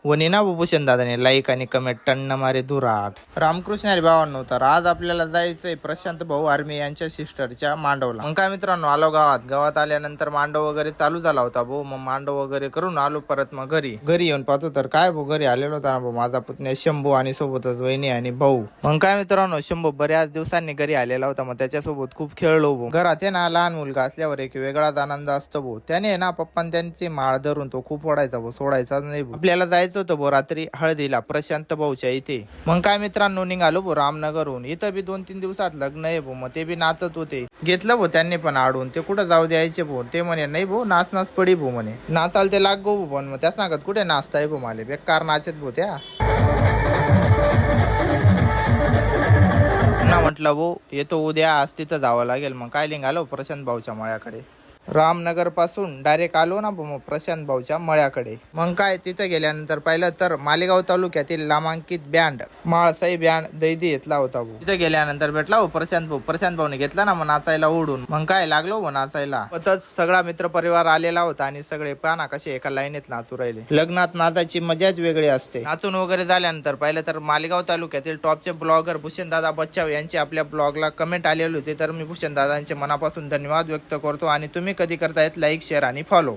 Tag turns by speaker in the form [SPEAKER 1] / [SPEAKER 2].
[SPEAKER 1] वनी ना भूषण दादाने लाईक आणि कमेंट टन्न मारे दुराट. रामकृष्ण हरी भावांनो, तर आज आपल्याला जायचंय प्रशांत भाऊ आर्मी यांच्या सिस्टरच्या मांडवला. मग काय मित्रांनो, आलो गावात आल्यानंतर मांडव वगैरे चालू झाला होता भाऊ. मग मांडव वगैरे करून आलो परत. मग घरी येऊन पाहतो तर काय भाऊ, घरी आलेलो होता भाऊ माझा पुतण्या शंभू आणि सोबतच वहिनी आणि भाऊ. मग काय मित्रांनो, शंभू बऱ्याच दिवसांनी घरी आलेला होता. मग त्याच्यासोबत खूप खेळलो भाऊ. घरात आहे ना लहान मुलगा असल्यावर एक वेगळाच आनंद असतो भाऊ. त्याने ना पप्पान त्यांची माळ धरून तो खूप ओढायचा भाऊ, सोडायचाच नाही भाऊ. आपल्याला जायचं होतं भाऊ रात्री हळदीला प्रशांत भाऊच्या इथे. मग काय मित्रांनो, निघालो भाऊ रामनगरहून. इथं बी 2-3 दिवसात लग्न आहे भाऊ. मग ते बी नाचत होते. घेतलं भाऊ त्यांनी पण आडून. ते कुठं जाऊ द्यायचे भाऊ. ते म्हणे नाही भाऊ, नाच पडी भाऊ म्हणे. नाचाल ते लाग गो भाऊ. पण मग त्या सांगत कुठे नाचताय भाऊ, मला बेकार नाचत भाऊ त्या ना. म्हटलं भाऊ येतो उद्या, आज तिथं जावं लागेल. मग काय निघालो प्रशांत भाऊच्या मळ्याकडे. रामनगर पासून डायरेक्ट आलो ना मग प्रशांत भाऊच्या मळ्याकडे. मग काय तिथे गेल्यानंतर पाहिलं तर मालेगाव तालुक्यातील नामांकित बँड माळसाई बँड दैदी घेतला होता भाऊ. तिथे गेल्यानंतर भेटला हो प्रशांत भाऊने घेतला ना मग नाचायला ओढून. मग काय लागलो हो नाचायला. सगळा मित्र परिवार आलेला होता आणि सगळे पाना कसे एका लाईनीत नाचू राहिले. लग्नात नाचायची मजाच वेगळी असते. नाचून वगैरे झाल्यानंतर पाहिलं तर मालेगाव तालुक्यातील टॉपचे ब्लॉगर भूषण दादा बच्चाव यांचे आपल्या ब्लॉगला कमेंट आलेले होते. तर मी भूषण दादांचे मनापासून धन्यवाद व्यक्त करतो. आणि तुम्ही कधी करतायत लाईक, शेअर आणि फॉलो.